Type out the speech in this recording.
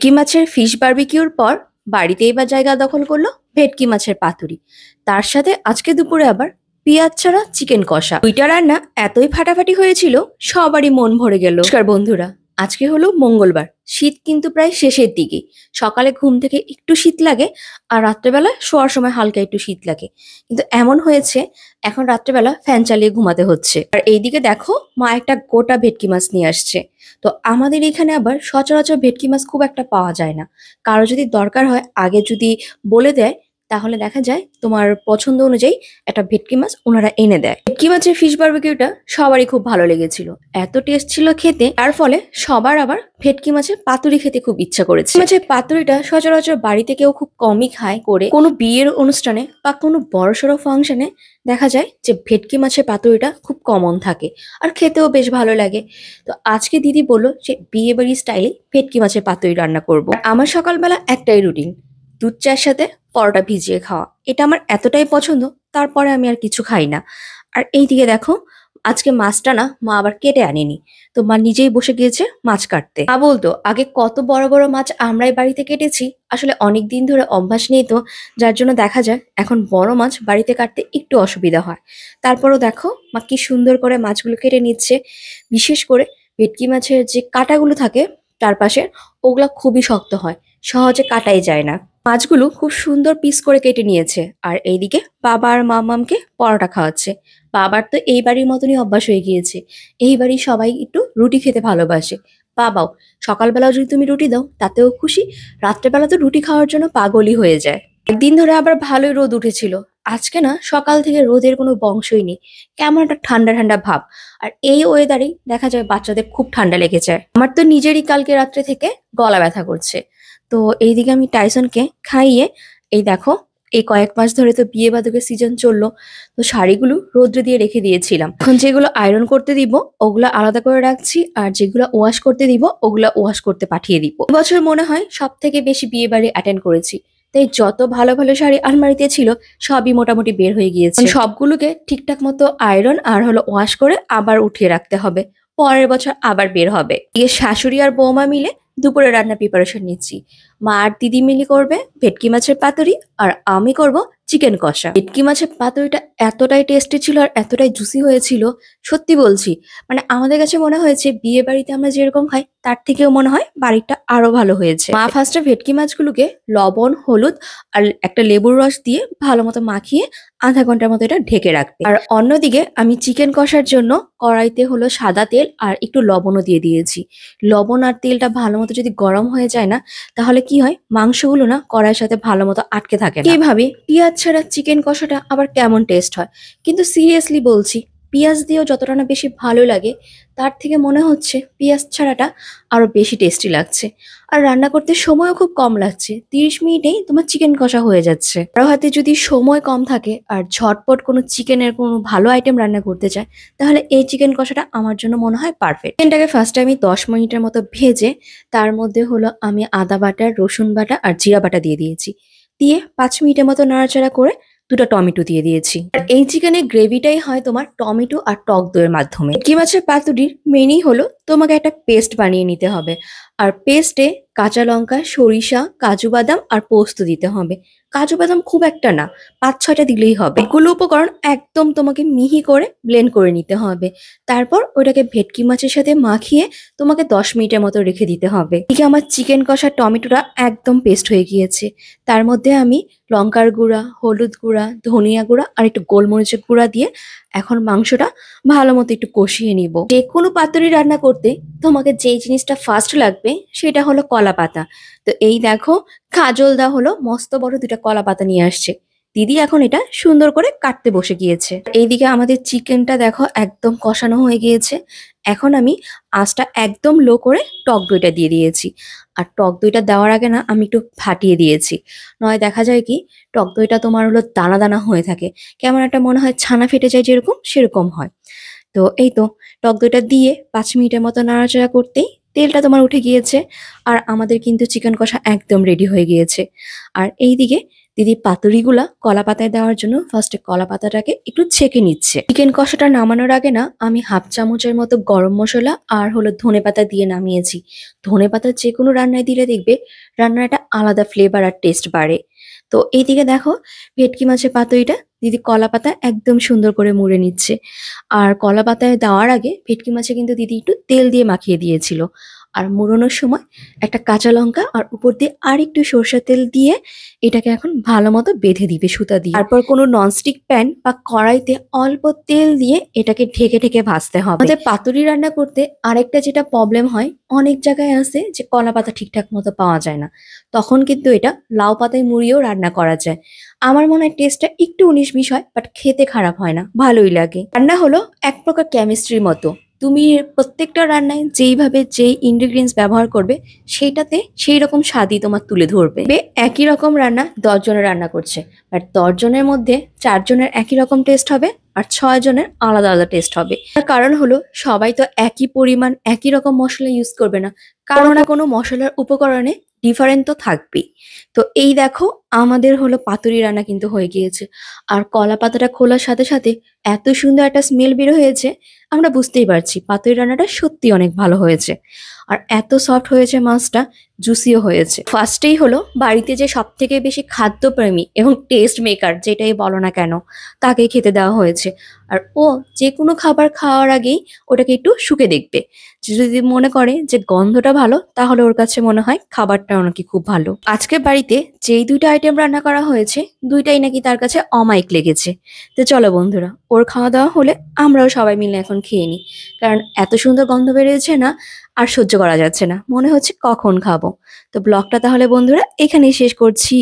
ভেটকি মাছের ফিশ বারবিকিউর পর বাড়িতে এবার জায়গা দখল করলো ভেটকি মাছের পাতুরি। তার সাথে আজকে দুপুরে আবার পেঁয়াজ ছাড়া চিকেন কষা। দুইটা রান্না এতই ফাটাফাটি হয়েছিল, সবারই মন ভরে গেল। নমস্কার বন্ধুরা, আজকে হলো মঙ্গলবার। শীত কিন্তু প্রায় শেষের দিকে। সকালে ঘুম থেকে একটু শীত লাগে, আর রাত্রেবেলা শোয়ার সময় হালকা একটু শীত লাগে। কিন্তু এমন হয়েছে এখন রাত্রেবেলা ফ্যান চালিয়ে ঘুমাতে হচ্ছে। আর এইদিকে দেখো, মা একটা গোটা ভেটকি মাছ নিয়ে আসছে। তো আমাদের এখানে আবার সচরাচর ভেটকি মাছ খুব একটা পাওয়া যায় না। কারো যদি দরকার হয় আগে যদি বলে দেয়, তাহলে দেখা যায় তোমার পছন্দ অনুযায়ী একটা ভেটকি মাছ ওনারা এনে দেয়। ভেটকি মাছের ফিশ বারবিকিউটা সবারই খুব ভালো লেগেছিল, এত টেস্ট ছিল খেতে। তার ফলে সবার আবার ভেটকি মাছের পাতুরি খেতে খুব ইচ্ছা করেছে। মাছের পাতুরিটা সচরাচর বাড়িতে কেউ খুব কমই খায় করে। কোনো বিয়ের অনুষ্ঠানে বা কোনো বড়সড় ফাংশনে দেখা যায় যে ভেটকি মাছের পাতুরিটা খুব কমন থাকে, আর খেতেও বেশ ভালো লাগে। তো আজকে দিদি বললো যে বিয়ে বাড়ি স্টাইলে ভেটকি মাছের পাতুরি রান্না করব। আমার সকালবেলা একটাই রুটিন, দুধ চায়ের সাথে পরোটা ভিজিয়ে খাওয়া। এটা আমার এতটাই পছন্দ, তারপরে আমি আর কিছু খাই না। আর এইদিকে দেখো, আজকে মাছটা না মা আবার কেটে আনেনি, তো মা নিজেই বসে গিয়েছে মাছ কাটতে। মা বলতো আগে কত বড় বড় মাছ আমরাই বাড়িতে কেটেছি, আসলে অনেক দিন ধরে অভ্যাস নেই তো, যার জন্য দেখা যায় এখন বড় মাছ বাড়িতে কাটতে একটু অসুবিধা হয়। তারপরও দেখো মা কি সুন্দর করে মাছগুলো কেটে নিচ্ছে। বিশেষ করে ভেটকি মাছের যে কাঁটাগুলো থাকে চারপাশে, ওগুলা খুবই শক্ত হয়, সহজে কাটাই যায় না। মাছগুলো খুব সুন্দর পিস করে কেটে নিয়েছে। আর এইদিকে বাবা আর মামামকে পরোটা খাওয়াচ্ছে। বাবার তো এই বাড়ির মতনই অভ্যাস হয়ে গিয়েছে, এই বাড়ির সবাই একটু রুটি খেতে ভালোবাসে। বাবাও সকালবেলাও যদি তুমি রুটি দাও তাতেও খুশি, রাত্রেবেলা তো রুটি খাওয়ার জন্য পাগলই হয়ে যায়। একদিন ধরে আবার ভালোই রোদ উঠেছিল, আজকে না সকাল থেকে রোদের কোনো বংশই নেই, কেমন একটা ঠান্ডা ঠান্ডা ভাব। আর এই ওয়েদারেই দেখা যায় বাচ্চাদের খুব ঠান্ডা লেগে যায়। আমার তো নিজেরই কালকে রাত্রে থেকে গলা ব্যথা করছে। তো এইদিকে আমি টাইসনকে খাইয়ে, এই দেখো এই কয়েক মাস ধরে তো বিয়ে বাদকের সিজন চললো, তো শাড়িগুলো রোদ্রে দিয়ে রেখে দিয়েছিলাম। এখন যেগুলো আয়রন করতে দিব ওগুলো আলাদা করে রাখছি, আর যেগুলো ওয়াশ করতে দিব ওগুলো ওয়াশ করতে পাঠিয়ে দিব। এবছর মনে হয় সব থেকে বেশি বিয়ে বাড়ি অ্যাটেন্ড করেছি, তাই যত ভালো ভালো শাড়ি আলমারিতে ছিল সবই মোটামুটি বের হয়ে গিয়েছে। সবগুলোকে ঠিকঠাক মতো আয়রন আর হলো ওয়াশ করে আবার উঠিয়ে রাখতে হবে, পরের বছর আবার বের হবে। এর শাশুড়ি আর বৌমা মিলে দুপুরে রান্না প্রিপারেশন নিচ্ছি। মা আর দিদি মিলি করবে ভেটকি মাছের পাতুরি, আর আমি করব চিকেন কষা। ভেটকি মাছের পাতুরিটা এতটাই টেস্টি ছিল আর এতটাই জুসি হয়েছিল, সত্যি বলছি। মানে আমাদের কাছে মনে হয়েছে বিয়ে বাড়িতে আমরা যেরকম খাই তার থেকেও মনে হয় বাড়িটা আরো ভালো হয়েছে। মা ফার্স্টে ভেটকি মাছগুলোকে লবণ, হলুদ আর একটা লেবুর রস দিয়ে ভালো মতো মাখিয়ে আধা ঘন্টার মতো এটা ঢেকে রাখবে। আর অন্যদিকে আমি চিকেন কষার জন্য কড়াইতে হলো সাদা তেল আর একটু লবণও দিয়ে দিয়েছি। লবণ আর তেলটা ভালো মতো যদি গরম হয়ে যায় না, তাহলে কি হয় মাংসগুলো না কড়াইয়ের সাথে ভালো মতো আটকে থাকে না। এইভাবে পেঁয়াজ ছাড়া চিকেন কষাটা আবার কেমন টেস্ট হয়, কিন্তু সিরিয়াসলি বলছি পেঁয়াজ দিয়েও যতটা না বেশি ভালো লাগে, তার থেকে মনে হচ্ছে পেঁয়াজ ছাড়াটা আরো বেশি টেস্টি লাগছে। আর রান্না করতে সময়ও খুব কম লাগছে, 30 মিনিটেই তোমার চিকেন কষা হয়ে যাচ্ছে। কারো হাতে যদি সময় কম থাকে আর ঝটপট কোনো চিকেনের কোনো ভালো আইটেম রান্না করতে চায়, তাহলে এই চিকেন কষাটা আমার জন্য মনে হয় পারফেক্ট। চিকেনটাকে ফার্স্টে আমি 10 মিনিটের মতো ভেজে তার মধ্যে হলো আমি আদা বাটা, রসুন বাটা আর জিরা বাটা দিয়ে দিয়েছি। দিয়ে 5 মিনিটের মতো নাড়াচাড়া করে দুটো টমেটো দিয়ে দিয়েছি। আর এই চিকেনের গ্রেভিটাই হয় তোমার টমেটো আর টক দইয়ের মাধ্যমে। ভেটকি মাছের পাতুরির মেনই হলো তোমাকে একটা পেস্ট বানিয়ে নিতে হবে, আর পেস্টে কাঁচা লঙ্কা, সরিষা, কাজু বাদাম আর পোস্ত দিতে হবে। কাজু বাদাম খুব একটা না, 5-6টা দিলেই হবে। এগুলো উপকরণ একদম তোমাকে মিহি করে ব্লেন্ড করে নিতে হবে। তারপর ওটাকে ভেটকি মাছের সাথে মাখিয়ে তোমাকে 10 মিনিটের মতো রেখে দিতে হবে। এদিকে আমার চিকেন কষা টমেটোটা একদম পেস্ট হয়ে গিয়েছে। তার মধ্যে আমি লঙ্কার গুঁড়া, হলুদ গুঁড়া, ধনিয়া গুঁড়া আর একটু গোলমরিচের গুঁড়া দিয়ে এখন মাংসটা ভালো মতো একটু কষিয়ে নিব। যে কোনো পাতুরি রান্না করতে তোমাকে যেই জিনিসটা ফার্স্ট লাগবে সেটা হলো কলা পাতা। তো এই দেখো, কাজল দা হলো মস্ত বড় 2টা কলা পাতা নিয়ে আসছে। দিদি এখন এটা সুন্দর করে কাটতে বসে গিয়েছে। এইদিকে আমাদের চিকেনটা দেখো একদম কষানো হয়ে গিয়েছে। এখন আমি আঁচটা একদম লো করে টক দইটা দিয়ে দিয়েছি। আর টক দইটা দেওয়ার আগে না আমি একটু ফাটিয়ে দিয়েছি, নয় দেখা যায় কি টক দইটা তোমার হলো দানা দানা হয়ে থাকে, কেমন একটা মনে হয় ছানা ফেটে যায় যেরকম, সেরকম হয়। তো এই তো টক দইটা দিয়ে 5 মিনিটের মতো নাড়াচাড়া করতেই তেলটা তোমার উঠে গিয়েছে, আর আমাদের কিন্তু চিকেন কষা একদম রেডি হয়ে গিয়েছে। আর এইদিকে দিদি পাতুরিগুলা কলা পাতায় দেওয়ার জন্য ফার্স্টে কলা পাতাটাকে একটু ছেঁকে নিচ্ছে। চিকেন কষাটা নামানোর আগে না আমি হাফ চামচের মতো গরম মশলা আর হলো ধনেপাতা দিয়ে নামিয়েছি। ধনেপাতা যে কোনো রান্নায় দিলে দেখবে রান্নার একটা আলাদা ফ্লেভার আর টেস্ট বাড়ে। তো এইদিকে দেখো ভেটকি মাছের পাতুরিটা দিদি কলা পাতায় একদম সুন্দর করে মুড়ে নিচ্ছে। আর কলা পাতায় দেওয়ার আগে ভেটকি মাছে কিন্তু দিদি একটু তেল দিয়ে মাখিয়ে দিয়েছিল। আর মুড়োনোর সময় একটা কাঁচা লঙ্কা আর উপর দিয়ে আর একটু সরষের তেল দিয়ে এটাকে এখন ভালো মতো বেঁধে দিবে সুতা দিয়ে। তারপর কোনো ননস্টিক প্যান বা কড়াইতে অল্প তেল দিয়ে এটাকে ঢেকে ঢেকে ভাজতে হবে। আমাদের পাতুরি রান্না করতে আরেকটা যেটা প্রবলেম হয়, অনেক জায়গায় আছে যে কলা পাতা ঠিকঠাক মতো পাওয়া যায় না, তখন কিন্তু এটা লাউ পাতায় মুড়িয়েও রান্না করা যায়। আমার মনে হয় টেস্টটা একটু 19-20 হয়, বাট খেতে খারাপ হয় না, ভালোই লাগে। রান্না হলো এক প্রকার কেমিস্ট্রির মতো। তুমি প্রত্যেকটা রান্নায় যেইভাবে যেই ইনগ্রিডিয়েন্টস ব্যবহার করবে সেইটাতে সেই রকম স্বাদই তোমার তুলে ধরবে। একই রকম রান্না 10 জনের রান্না করছে, বাট 10 জনের মধ্যে 4 জনের একই রকম টেস্ট হবে আর 6 জনের আলাদা আলাদা টেস্ট হবে। তার কারণ হলো সবাই তো একই পরিমাণ একই রকম মশলা ইউজ করবে না, কারণ না কোনো মশলার উপকরণে ডিফারেন্ট তো থাকবেই। তো এই দেখো আমাদের হলো পাতুরি রান্না কিন্তু হয়ে গিয়েছে। আর কলা পাতাটা খোলার সাথে সাথে এত সুন্দর একটা স্মেল বের হয়েছে, আমরা বুঝতেই পারছি পাতুরি রান্নাটা সত্যি অনেক ভালো হয়েছে। আর এত সফট হয়েছে মাছটা, জুসিও হয়েছে। ফার্স্টেই হলো বাড়িতে যে সব থেকে বেশি খাদ্যপ্রেমী এবং টেস্ট মেকার যেটাই বলো না কেন তাকেই খেতে দেওয়া হয়েছে। আর ও যে কোনো খাবার খাওয়ার আগেই ওটাকে একটু শুকে দেখবে, যদি মনে করে যে গন্ধটা ভালো তাহলে ওর কাছে মনে হয় খাবারটা নাকি খুব ভালো। আজকে বাড়িতে যেই 2টা আইটেম রান্না করা হয়েছে 2টাই নাকি তার কাছে অমায়িক লেগেছে। তো চলো বন্ধুরা, ওর খাওয়া দাওয়া হলে আমরাও সবাই মিলে এখন খেয়ে নিই, কারণ এত সুন্দর গন্ধ বেরিয়েছে না আর সহ্য করা যাচ্ছে না, মনে হচ্ছে কখন খাবো। তো ব্লগটা তাহলে বন্ধুরা এখানেই শেষ করছি।